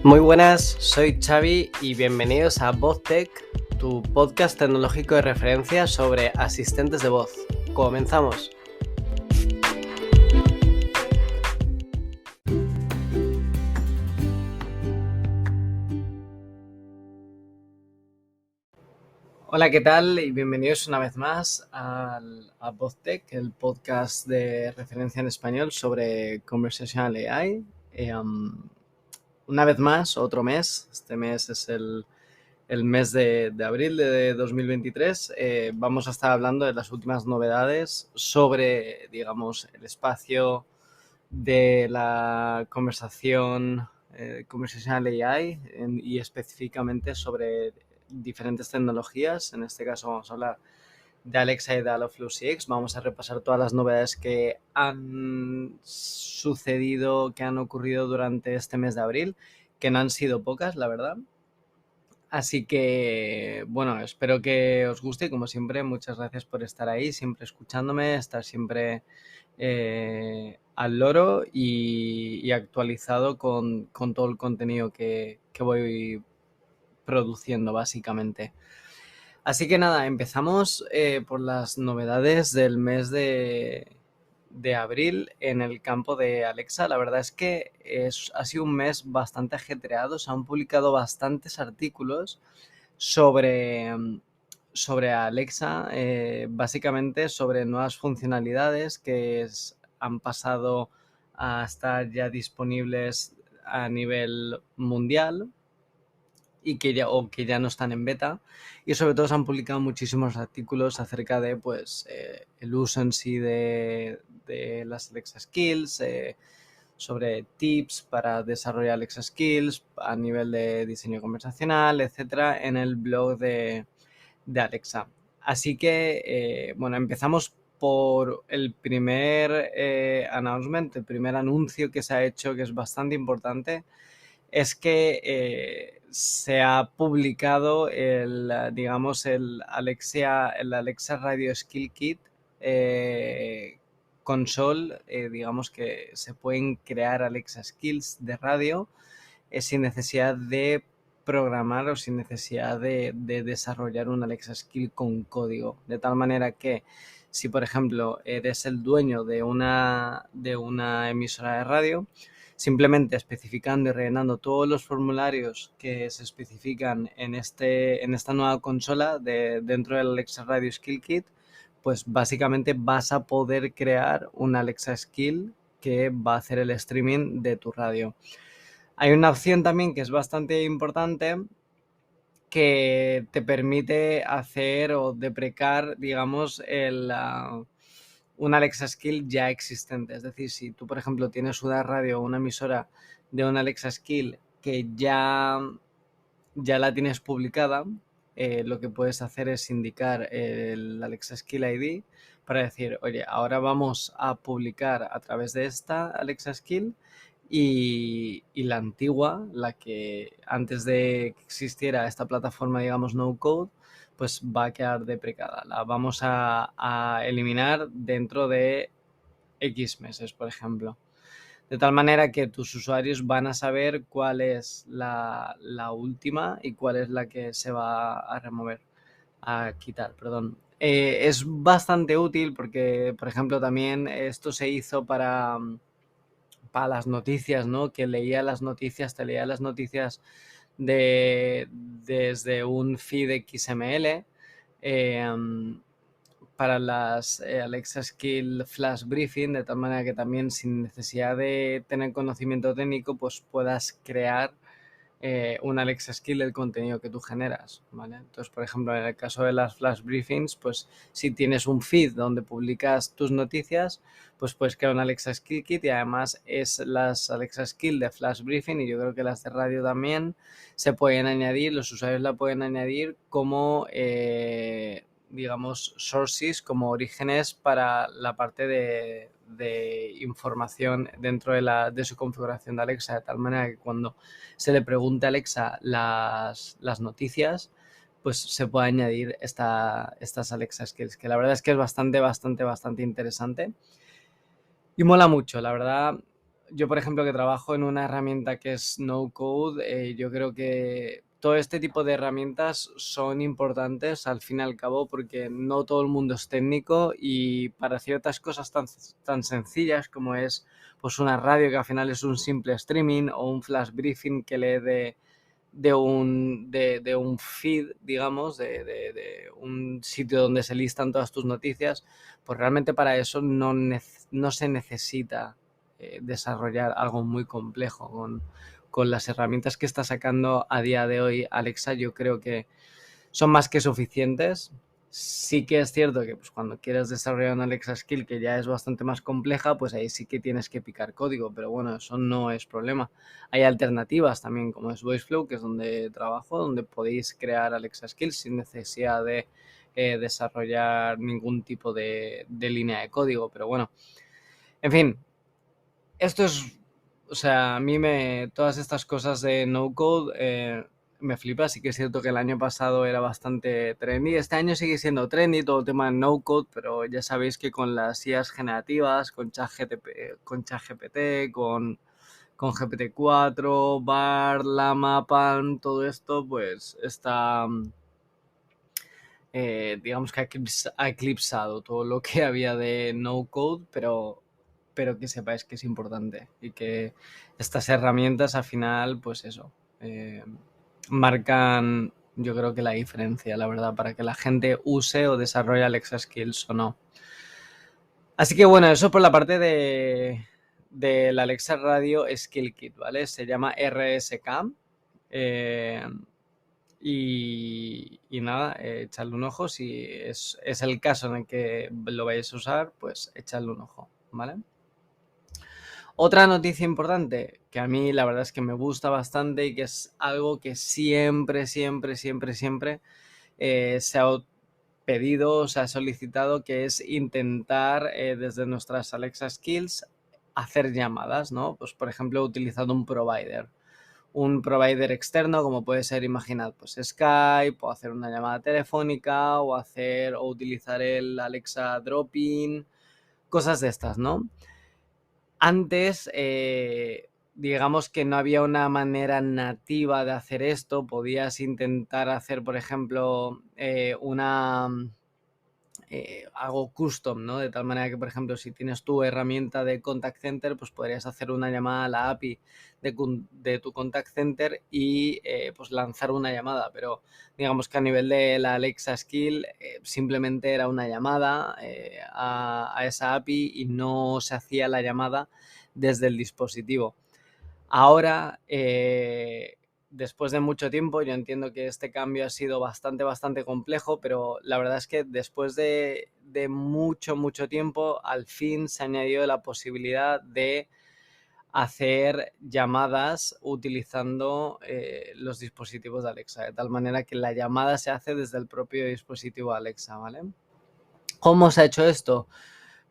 Muy buenas, soy Xavi y bienvenidos a VozTech, tu podcast tecnológico de referencia sobre asistentes de voz. Comenzamos. Hola, ¿qué tal? Y bienvenidos una vez más a VozTech, el podcast de referencia en español sobre Conversational AI. Una vez más, otro mes. Este mes es el mes de abril de 2023. Vamos a estar hablando de las últimas novedades sobre, digamos, el espacio de la conversación, Conversational AI, y específicamente sobre diferentes tecnologías. En este caso vamos a hablar de Alexa y de HelloFluxX. Vamos a repasar todas las novedades que han sucedido, que han ocurrido durante este mes de abril, que no han sido pocas, la verdad. Así que, bueno, espero que os guste y como siempre, muchas gracias por estar ahí, siempre escuchándome, estar siempre al loro y actualizado con todo el contenido que voy produciendo, básicamente. Así que nada, empezamos por las novedades del mes de abril en el campo de Alexa. La verdad es que ha sido un mes bastante ajetreado. Se han publicado bastantes artículos sobre Alexa, básicamente sobre nuevas funcionalidades que han pasado a estar ya disponibles a nivel mundial y que ya no están en beta, y sobre todo se han publicado muchísimos artículos acerca de el uso en sí de las Alexa Skills, sobre tips para desarrollar Alexa Skills a nivel de diseño conversacional, etcétera, en el blog de Alexa. Así que, bueno, empezamos por el primer announcement, el primer anuncio que se ha hecho, que es bastante importante, es que se ha publicado el Alexa Radio Skill Kit console, digamos que se pueden crear Alexa Skills de radio sin necesidad de programar o sin necesidad de desarrollar un Alexa Skill con código, de tal manera que si por ejemplo eres el dueño de una emisora de radio, simplemente especificando y rellenando todos los formularios que se especifican en esta nueva consola dentro del Alexa Radio Skill Kit, pues básicamente vas a poder crear un Alexa Skill que va a hacer el streaming de tu radio. Hay una opción también que es bastante importante, que te permite hacer o deprecar, digamos, un Alexa Skill ya existente. Es decir, si tú, por ejemplo, tienes una radio o una emisora de un Alexa Skill que ya la tienes publicada, lo que puedes hacer es indicar el Alexa Skill ID para decir, oye, ahora vamos a publicar a través de esta Alexa Skill y la antigua, la que antes de que existiera esta plataforma, digamos, no code, pues va a quedar deprecada. La vamos a eliminar dentro de X meses, por ejemplo. De tal manera que tus usuarios van a saber cuál es la última y cuál es la que se va a remover, a quitar, perdón. Es bastante útil porque, por ejemplo, también esto se hizo para las noticias, ¿no? Que te leía las noticias desde un feed XML, para las Alexa Skill Flash Briefing, de tal manera que también sin necesidad de tener conocimiento técnico, pues puedas crear un Alexa Skill del contenido que tú generas, ¿vale? Entonces, por ejemplo, en el caso de las Flash Briefings, pues si tienes un feed donde publicas tus noticias, pues puedes crear un Alexa Skill Kit, y además es las Alexa Skill de Flash Briefing, y yo creo que las de radio también se pueden añadir, los usuarios la pueden añadir como digamos, sources, como orígenes para la parte de información dentro de su configuración de Alexa, de tal manera que cuando se le pregunte a Alexa las noticias, pues se puede añadir estas Alexa Skills, que la verdad es que es bastante interesante y mola mucho, la verdad. yo, por ejemplo, que trabajo en una herramienta que es no code, yo creo que todo este tipo de herramientas son importantes al fin y al cabo porque no todo el mundo es técnico y para ciertas cosas tan sencillas como es pues una radio que al final es un simple streaming o un flash briefing que lee de un feed, digamos, de un sitio donde se listan todas tus noticias, pues realmente para eso no se necesita desarrollar algo muy complejo. Con las herramientas que está sacando a día de hoy Alexa, yo creo que son más que suficientes. Sí que es cierto que pues, cuando quieres desarrollar una Alexa Skill que ya es bastante más compleja, pues ahí sí que tienes que picar código, pero bueno, eso no es problema. Hay alternativas también, como es VoiceFlow, que es donde trabajo, donde podéis crear Alexa Skills sin necesidad de desarrollar ningún tipo de línea de código, pero bueno, en fin, esto es, o sea, todas estas cosas de no code me flipa. Sí que es cierto que el año pasado era bastante trendy. Este año sigue siendo trendy todo el tema de no code, pero ya sabéis que con las IAs generativas, con ChatGPT, con GPT-4, BART, Llama, Palm, todo esto, pues está, digamos que ha eclipsado todo lo que había de no code, pero que sepáis que es importante y que estas herramientas al final, pues eso, marcan yo creo que la diferencia, la verdad, para que la gente use o desarrolle Alexa Skills o no. Así que bueno, eso por la parte del Alexa Radio Skill Kit, ¿vale? Se llama RSK. Y nada, echadle un ojo. Si es el caso en el que lo vais a usar, pues echadle un ojo, ¿vale? Otra noticia importante que a mí la verdad es que me gusta bastante y que es algo que siempre se ha pedido, se ha solicitado, que es intentar desde nuestras Alexa Skills hacer llamadas, ¿no? Pues por ejemplo utilizando un provider externo, como puede ser, imaginad, pues Skype, o hacer una llamada telefónica, o utilizar el Alexa Drop-in, cosas de estas, ¿no? Antes, digamos que no había una manera nativa de hacer esto. Podías intentar hacer, por ejemplo, algo custom, ¿no? De tal manera que, por ejemplo, si tienes tu herramienta de contact center, pues podrías hacer una llamada a la API de tu contact center y pues lanzar una llamada, pero digamos que a nivel de la Alexa Skill simplemente era una llamada a esa API y no se hacía la llamada desde el dispositivo. Ahora, después de mucho tiempo, yo entiendo que este cambio ha sido bastante complejo, pero la verdad es que después de mucho tiempo, al fin se ha añadido la posibilidad de hacer llamadas utilizando los dispositivos de Alexa, de tal manera que la llamada se hace desde el propio dispositivo Alexa, ¿vale? ¿Cómo se ha hecho esto?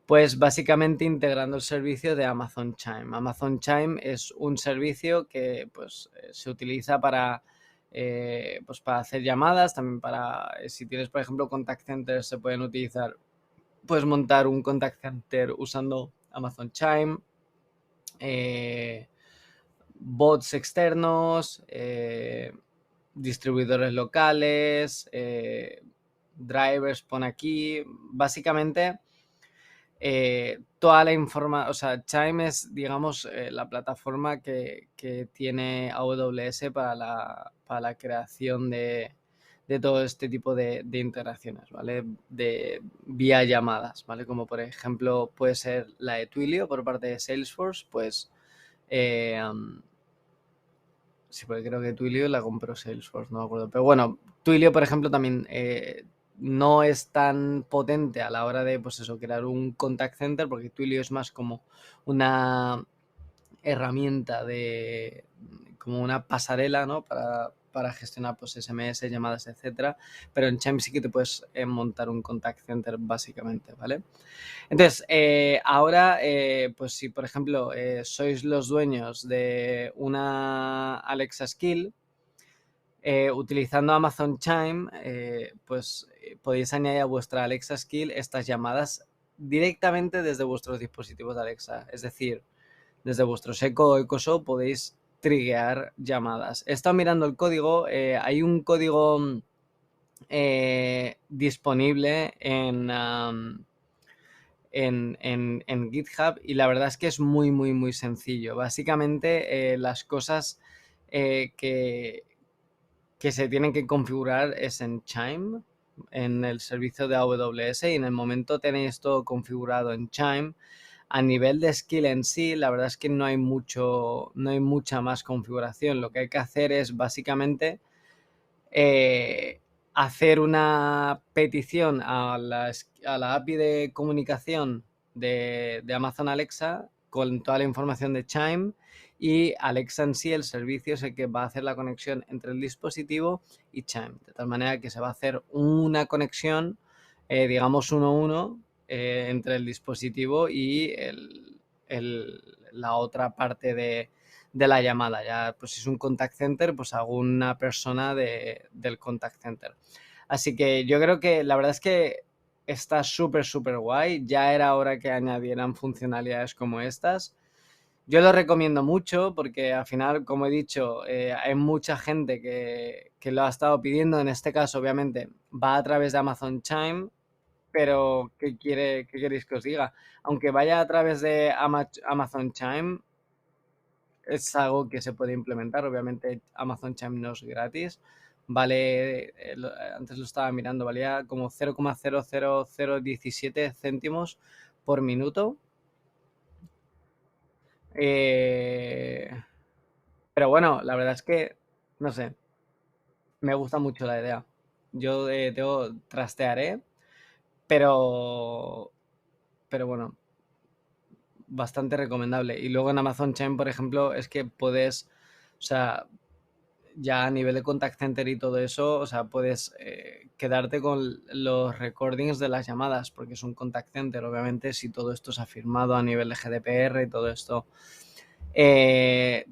Pues básicamente integrando el servicio de Amazon Chime. Amazon Chime es un servicio que pues, se utiliza pues, para hacer llamadas, también si tienes, por ejemplo, contact centers, se pueden utilizar, puedes montar un contact center usando Amazon Chime, bots externos, distribuidores locales, drivers, pon aquí, básicamente toda la información, o sea, Chime es, digamos, la plataforma que tiene AWS para la creación de todo este tipo de interacciones, ¿vale? Vía llamadas, ¿vale? Como por ejemplo puede ser la de Twilio por parte de Salesforce, pues sí, porque creo que Twilio la compró Salesforce, no me acuerdo. Pero bueno, Twilio, por ejemplo, también no es tan potente a la hora de, pues eso, crear un contact center, porque Twilio es más como una herramienta como una pasarela, ¿no? Para gestionar pues SMS, llamadas, etcétera. Pero en Chime sí que te puedes montar un contact center básicamente, ¿vale? Entonces, ahora, pues si por ejemplo sois los dueños de una Alexa Skill, utilizando Amazon Chime, pues podéis añadir a vuestra Alexa Skill estas llamadas directamente desde vuestros dispositivos de Alexa. Es decir, desde vuestro Echo o Echo Show podéis triggear llamadas. He estado mirando el código, hay un código disponible en GitHub y la verdad es que es muy, muy, muy sencillo. Básicamente las cosas que se tienen que configurar es en Chime, en el servicio de AWS, y en el momento tenéis todo configurado en Chime. A nivel de skill en sí, la verdad es que no hay mucha más configuración. Lo que hay que hacer es básicamente hacer una petición a la API de comunicación de Amazon Alexa con toda la información de Chime, y Alexa en sí, el servicio, es el que va a hacer la conexión entre el dispositivo y Chime, de tal manera que se va a hacer una conexión, digamos 1-1, entre el dispositivo y la otra parte de la llamada. Ya, pues si es un contact center, pues alguna persona del contact center. Así que yo creo que la verdad es que está súper, súper guay. Ya era hora que añadieran funcionalidades como estas. Yo lo recomiendo mucho porque al final, como he dicho, hay mucha gente que lo ha estado pidiendo. En este caso, obviamente, va a través de Amazon Chime, pero qué queréis que os diga? Aunque vaya a través de Amazon Chime, es algo que se puede implementar. Obviamente Amazon Chime no es gratis. Vale, antes lo estaba mirando, valía como 0,00017 céntimos por minuto. Eh, pero bueno, la verdad es que, no sé, me gusta mucho la idea. Yo trastearé, pero, pero bueno, bastante recomendable. Y luego en Amazon Chime, por ejemplo, es que puedes, o sea, ya a nivel de contact center y todo eso, o sea, puedes quedarte con los recordings de las llamadas, porque es un contact center. Obviamente, si todo esto se ha firmado a nivel de GDPR y todo esto, eh,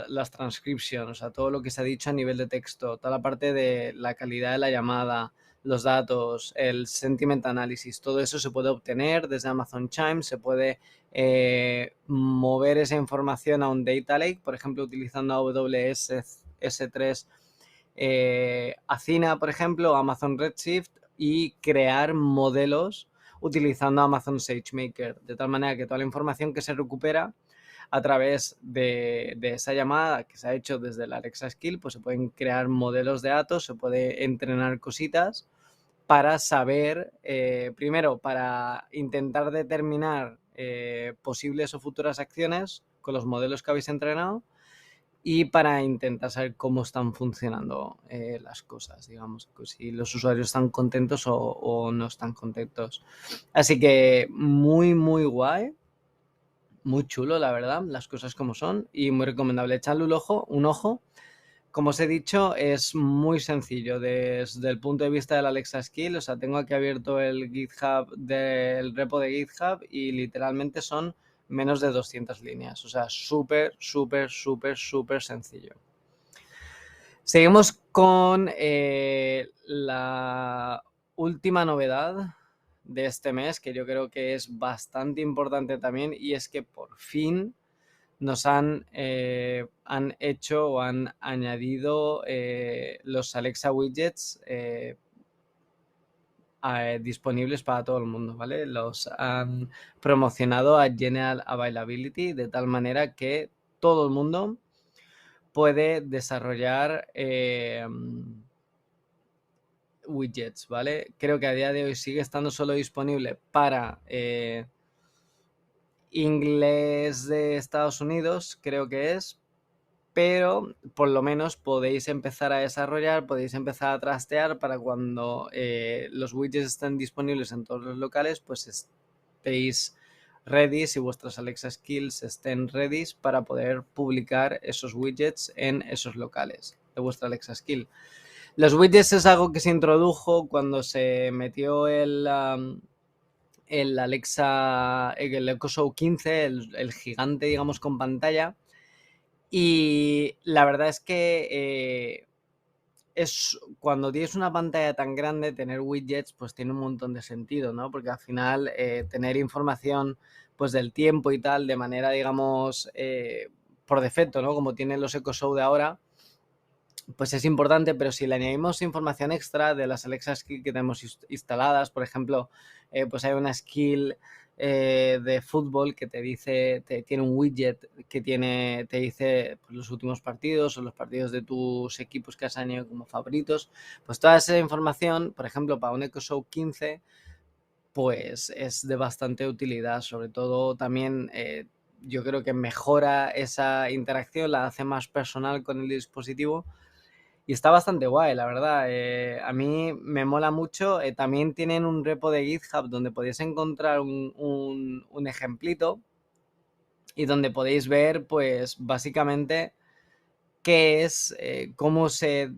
las transcriptions, o sea, todo lo que se ha dicho a nivel de texto, toda la parte de la calidad de la llamada, los datos, el sentiment analysis, todo eso se puede obtener desde Amazon Chime. Se puede mover esa información a un data lake, por ejemplo, utilizando AWS S3, Athena, por ejemplo, Amazon Redshift, y crear modelos utilizando Amazon SageMaker, de tal manera que toda la información que se recupera a través de esa llamada que se ha hecho desde el Alexa Skill, pues se pueden crear modelos de datos, se puede entrenar cositas para saber, primero, para intentar determinar posibles o futuras acciones con los modelos que habéis entrenado, y para intentar saber cómo están funcionando las cosas, digamos, si los usuarios están contentos o no están contentos. Así que muy, muy guay. Muy chulo, la verdad, las cosas como son, y muy recomendable. Echarle un ojo. Como os he dicho, es muy sencillo desde el punto de vista del Alexa Skill. O sea, tengo aquí abierto el GitHub del repo de GitHub y literalmente son menos de 200 líneas. O sea, súper, súper, súper, súper sencillo. Seguimos con la última novedad de este mes, que yo creo que es bastante importante también, y es que por fin nos han hecho o han añadido los Alexa widgets disponibles para todo el mundo, ¿vale? Los han promocionado a General Availability, de tal manera que todo el mundo puede desarrollar widgets, ¿vale? Creo que a día de hoy sigue estando solo disponible para inglés de Estados Unidos, creo que es, pero por lo menos podéis empezar a desarrollar, podéis empezar a trastear para cuando los widgets estén disponibles en todos los locales, pues estéis ready, si vuestras Alexa Skills estén ready para poder publicar esos widgets en esos locales de vuestra Alexa Skill. Los widgets es algo que se introdujo cuando se metió el Alexa, el Echo Show 15, el gigante, digamos, con pantalla. Y la verdad es que es cuando tienes una pantalla tan grande, tener widgets pues tiene un montón de sentido, ¿no? Porque al final tener información pues del tiempo y tal, de manera, digamos, por defecto, ¿no? Como tienen los Echo Show de ahora, pues es importante, pero si le añadimos información extra de las Alexa Skill que tenemos instaladas, por ejemplo, pues hay una skill de fútbol que te dice, tiene un widget que te dice pues, los últimos partidos o los partidos de tus equipos que has añadido como favoritos, pues toda esa información, por ejemplo, para un Echo Show 15, pues es de bastante utilidad, sobre todo también yo creo que mejora esa interacción, la hace más personal con el dispositivo y está bastante guay, la verdad. A mí me mola mucho. También tienen un repo de GitHub donde podéis encontrar un ejemplito y donde podéis ver, pues, básicamente qué es, cómo se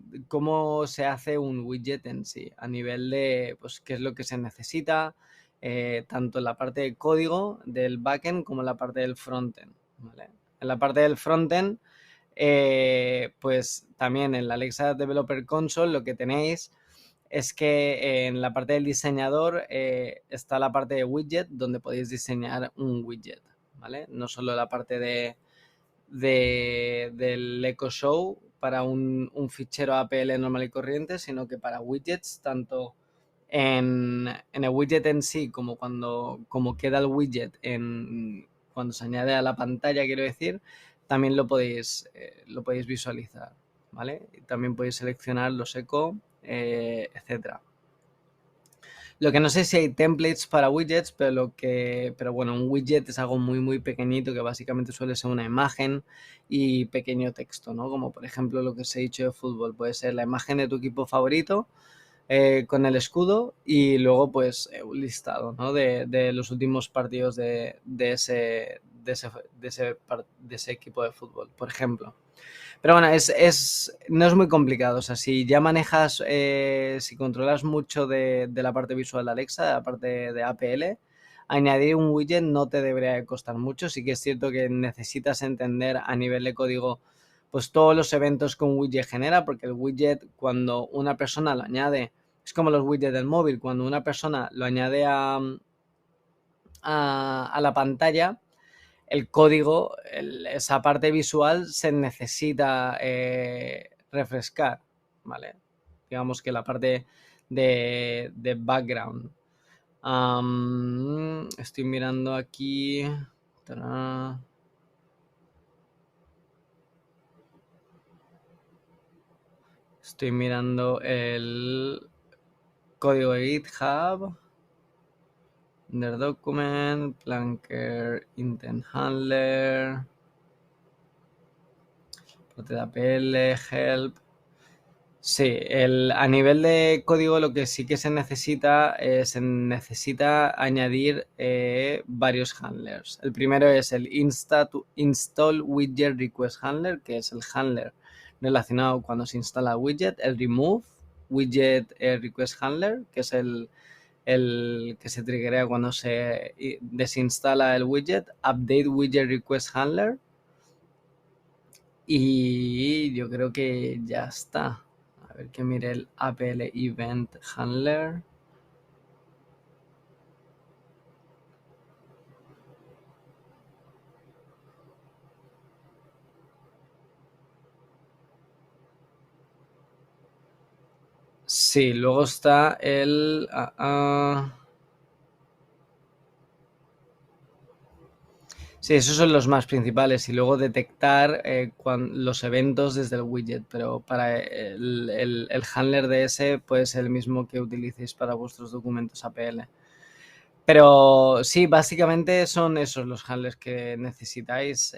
hace un widget en sí, a nivel de, pues, qué es lo que se necesita, tanto en la parte de código del backend como en la parte del frontend, ¿vale? En la parte del frontend, pues también en la Alexa Developer Console lo que tenéis es que en la parte del diseñador está la parte de widget donde podéis diseñar un widget, ¿vale? No solo la parte del Echo Show para un fichero APL normal y corriente, sino que para widgets, tanto en el widget en sí como como queda el widget cuando se añade a la pantalla, quiero decir, también lo podéis visualizar, ¿vale? Y también podéis seleccionar los eco, etcétera. Lo que no sé si hay templates para widgets, pero bueno, un widget es algo muy, muy pequeñito que básicamente suele ser una imagen y pequeño texto, ¿no? Como por ejemplo lo que os he dicho de fútbol, puede ser la imagen de tu equipo favorito con el escudo y luego pues un listado, ¿no? de los últimos partidos de ese equipo de fútbol, por ejemplo. Pero bueno, no es muy complicado. O sea, si ya manejas, si controlas mucho de la parte visual de Alexa, de la parte de APL, añadir un widget no te debería costar mucho. Sí que es cierto que necesitas entender a nivel de código pues todos los eventos que un widget genera, porque el widget cuando una persona lo añade, es como los widgets del móvil, cuando una persona lo añade a la pantalla, el código, esa parte visual se necesita refrescar, ¿vale? Digamos que la parte de background. Estoy mirando aquí. Tará. Estoy mirando el código de GitHub. Der document, Planker, intent handler, parte de APL, help. Sí, a nivel de código lo que sí que se necesita añadir varios handlers. El primero es el install widget request handler, que es el handler relacionado cuando se instala el widget. El remove widget request handler, que es el que se triggerea cuando se desinstala el widget. Update widget request handler. Y yo creo que ya está. A ver que mire el APL Event Handler. Sí, luego está el... Sí, esos son los más principales y luego detectar los eventos desde el widget, pero para el handler de ese puede ser el mismo que utilicéis para vuestros documentos APL. Pero sí, básicamente son esos los handlers que necesitáis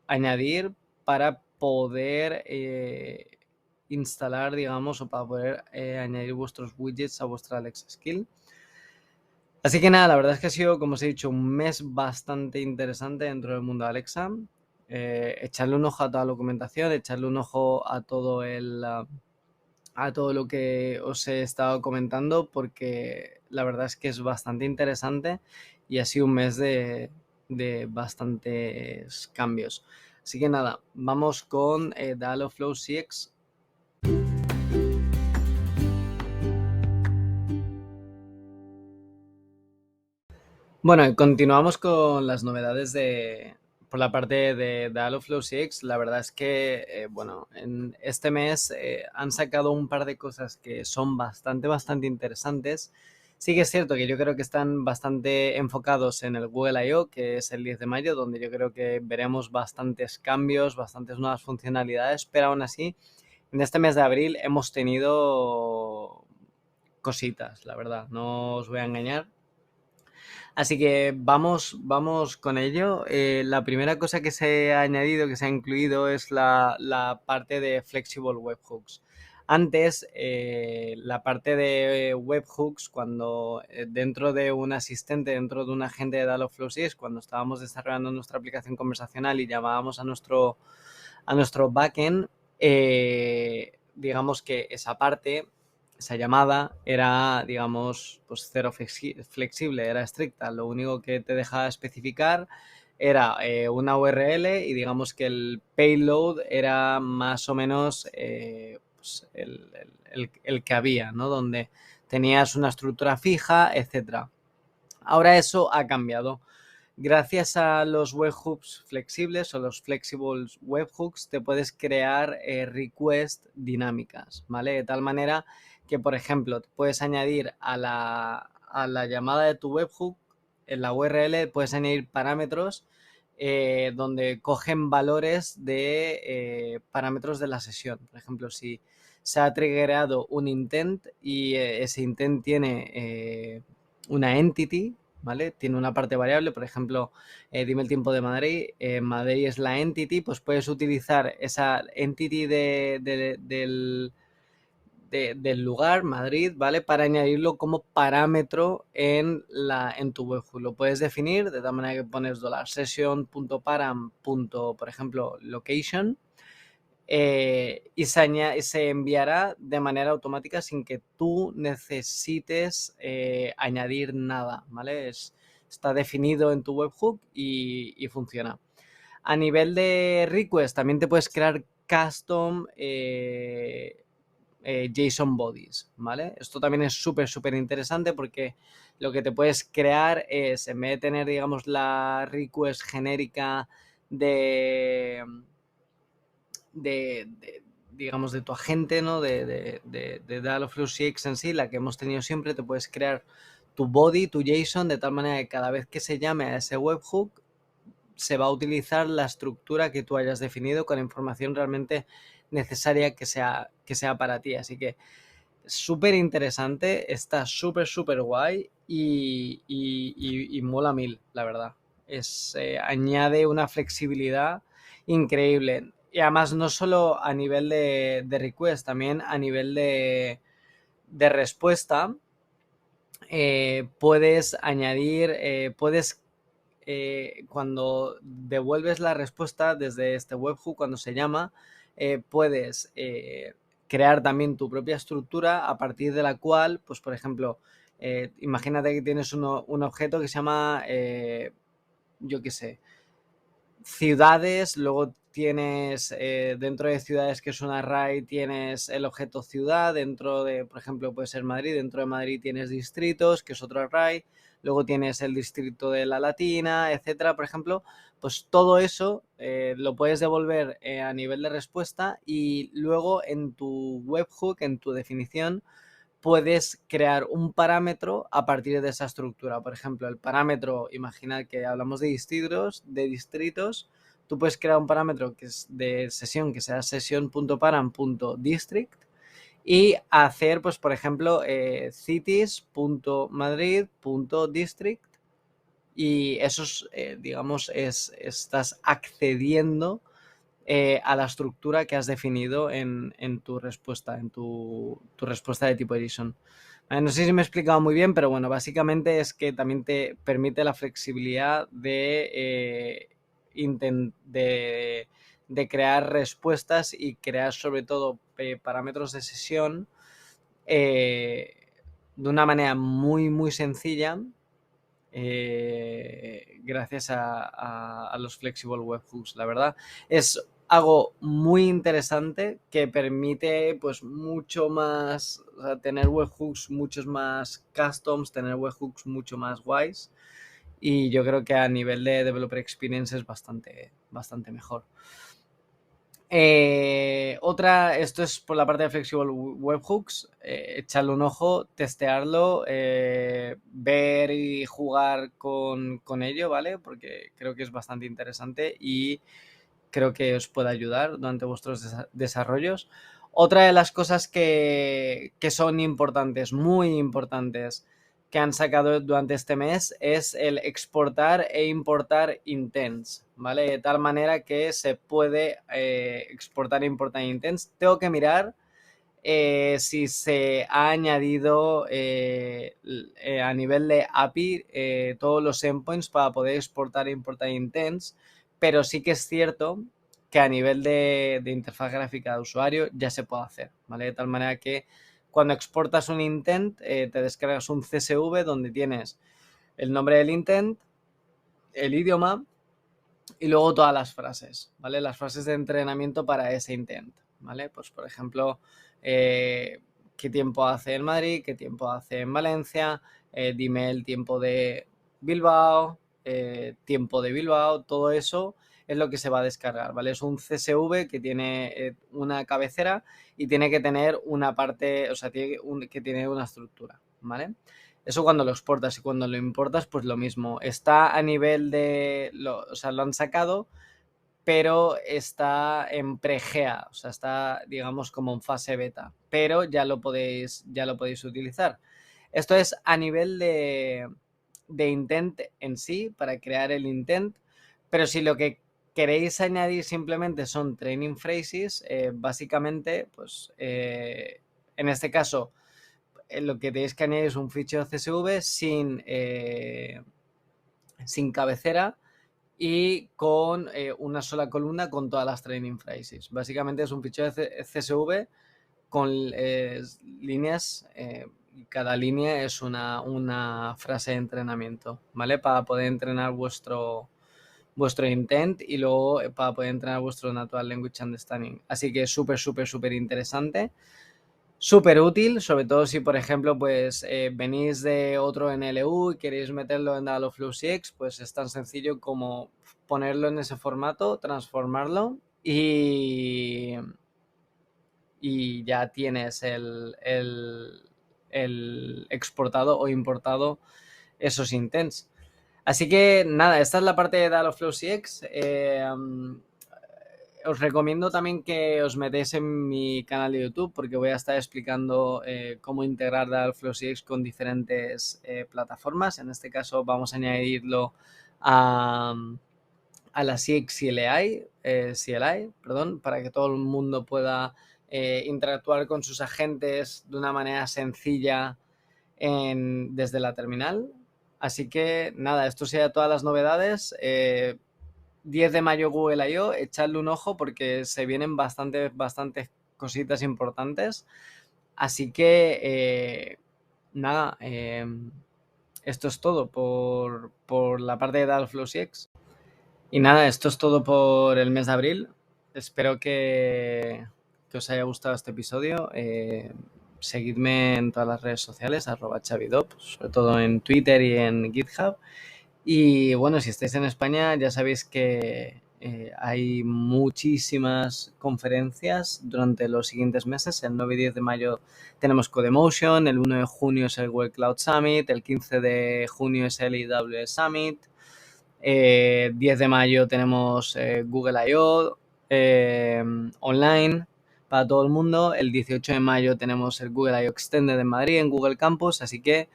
añadir para poder instalar, digamos, o para poder añadir vuestros widgets a vuestra Alexa Skill. Así que nada, la verdad es que ha sido, como os he dicho, un mes bastante interesante dentro del mundo de Alexa. Echarle un ojo a toda la documentación, echarle un ojo a todo a todo lo que os he estado comentando, porque la verdad es que es bastante interesante y ha sido un mes de bastantes cambios. Así que nada, vamos con The Halo Flow CX. Bueno, y continuamos con las novedades por la parte de Dialogflow CX. La verdad es que, bueno, en este mes han sacado un par de cosas que son bastante interesantes. Sí que es cierto que yo creo que están bastante enfocados en el Google I/O, que es el 10 de mayo, donde yo creo que veremos bastantes cambios, bastantes nuevas funcionalidades, pero aún así, en este mes de abril hemos tenido cositas, la verdad, no os voy a engañar. Así que vamos con ello. La primera cosa que se ha añadido, que se ha incluido, es la parte de Flexible Webhooks. Antes, la parte de webhooks, cuando dentro de un asistente, dentro de un agente de Dialogflow 6, cuando estábamos desarrollando nuestra aplicación conversacional y llamábamos a nuestro backend, digamos que esa parte, esa llamada era, digamos, pues cero flexible, era estricta. Lo único que te dejaba especificar era una URL y digamos que el payload era más o menos pues el que había, ¿no? Donde tenías una estructura fija, etcétera. Ahora eso ha cambiado. Gracias a los webhooks flexibles o los flexible webhooks te puedes crear requests dinámicas, ¿vale? De tal manera que, por ejemplo, puedes añadir a la llamada de tu webhook, en la URL puedes añadir parámetros donde cogen valores de parámetros de la sesión. Por ejemplo, si se ha triggerado un intent y ese intent tiene una entity, ¿vale? Tiene una parte variable, por ejemplo, dime el tiempo de Madrid. Madrid es la entity, pues puedes utilizar esa entity del lugar, Madrid, ¿vale? Para añadirlo como parámetro en tu webhook. Lo puedes definir de tal manera que pones $session.param. Por ejemplo, location. Y se enviará de manera automática sin que tú necesites añadir nada, ¿vale? Está definido en tu webhook y funciona. A nivel de request, también te puedes crear custom JSON bodies, ¿vale? Esto también es súper interesante porque lo que te puedes crear es, en vez de tener, digamos, la request genérica de digamos, de tu agente, ¿no? De Dialogflow CX en sí, la que hemos tenido siempre, te puedes crear tu body, tu JSON, de tal manera que cada vez que se llame a ese webhook, se va a utilizar la estructura que tú hayas definido con la información realmente necesaria que sea para ti. Así que súper interesante, está súper guay y mola mil, la verdad. Añade una flexibilidad increíble. Y además no solo a nivel de request, también a nivel de respuesta, puedes añadir, cuando devuelves la respuesta desde este webhook, cuando se llama, puedes crear también tu propia estructura a partir de la cual, pues por ejemplo, imagínate que tienes un objeto que se llama, yo qué sé, ciudades, luego tienes dentro de ciudades, que es un array, tienes el objeto ciudad, dentro de, por ejemplo, puede ser Madrid, dentro de Madrid tienes distritos, que es otro array, luego tienes el distrito de La Latina, etcétera, por ejemplo. Pues todo eso lo puedes devolver a nivel de respuesta y luego en tu webhook, en tu definición, puedes crear un parámetro a partir de esa estructura. Por ejemplo, el parámetro, imaginad que hablamos de distritos, tú puedes crear un parámetro que es de sesión, que sea sesión.param.district y hacer, pues, por ejemplo, cities.madrid.district y eso es, digamos, estás accediendo a la estructura que has definido en tu respuesta, en tu respuesta de tipo JSON. No sé si me he explicado muy bien, pero bueno, básicamente es que también te permite la flexibilidad de crear respuestas y crear sobre todo parámetros de sesión de una manera muy sencilla, gracias a los Flexible Webhooks. La verdad es algo muy interesante que permite pues mucho más, o sea, tener webhooks muchos más customs, tener webhooks mucho más guays y yo creo que a nivel de developer experience es bastante mejor. Esto es por la parte de Flexible Webhooks. Echarle un ojo, testearlo, ver y jugar con ello, ¿vale? Porque creo que es bastante interesante y creo que os puede ayudar durante vuestros desarrollos. Otra de las cosas que son importantes, muy importantes, que han sacado durante este mes es el exportar e importar intents, ¿vale? De tal manera que se puede exportar e importar intents. Tengo que mirar si se ha añadido a nivel de API todos los endpoints para poder exportar e importar intents, pero sí que es cierto que a nivel de interfaz gráfica de usuario ya se puede hacer, ¿vale? De tal manera que cuando exportas un intent te descargas un CSV donde tienes el nombre del intent, el idioma y luego todas las frases, ¿vale? Las frases de entrenamiento para ese intent, ¿vale? Pues por ejemplo, qué tiempo hace en Madrid, qué tiempo hace en Valencia, dime el tiempo de Bilbao, todo eso es lo que se va a descargar, ¿vale? Es un CSV que tiene una cabecera y tiene que tener una parte, o sea, que tiene una estructura, ¿vale? Eso cuando lo exportas, y cuando lo importas, pues lo mismo. Está a nivel de, o sea, lo han sacado, pero está en pre-GA, o sea, está, digamos, como en fase beta, pero ya lo podéis utilizar. Esto es a nivel de intent en sí, para crear el intent, pero si lo que queréis añadir simplemente son training phrases, básicamente, pues, en este caso, lo que tenéis que añadir es un fichero CSV sin cabecera y con una sola columna con todas las training phrases. Básicamente es un fichero CSV con líneas, y cada línea es una frase de entrenamiento, ¿vale? Para poder entrenar vuestro intent y luego para poder entrenar vuestro Natural Language Understanding. Así que es súper interesante. Súper útil, sobre todo si, por ejemplo, pues venís de otro NLU y queréis meterlo en Dialogflow CX, pues es tan sencillo como ponerlo en ese formato, transformarlo y ya tienes el exportado o importado esos intents. Así que nada, esta es la parte de Dialogflow CX. Os recomiendo también que os metéis en mi canal de YouTube porque voy a estar explicando cómo integrar Dialogflow CX con diferentes plataformas. En este caso vamos a añadirlo a la CX CLI, para que todo el mundo pueda interactuar con sus agentes de una manera sencilla desde la terminal. Así que nada, esto sería todas las novedades. 10 de mayo Google I.O., echadle un ojo porque se vienen bastantes cositas importantes. Así que, nada, esto es todo por la parte de Dialogflow CX. Y nada, esto es todo por el mes de abril. Espero que os haya gustado este episodio. Seguidme en todas las redes sociales, @chavidop, sobre todo en Twitter y en GitHub. Y bueno, si estáis en España ya sabéis que hay muchísimas conferencias durante los siguientes meses. El 9 y 10 de mayo tenemos Codemotion, el 1 de junio es el World Cloud Summit, el 15 de junio es el AWS Summit, 10 de mayo tenemos Google I.O. Online para todo el mundo, el 18 de mayo tenemos el Google I.O. Extended en Madrid, en Google Campus, así que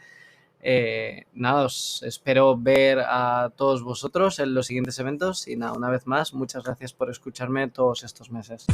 nada, os espero ver a todos vosotros en los siguientes eventos y nada, una vez más, muchas gracias por escucharme todos estos meses.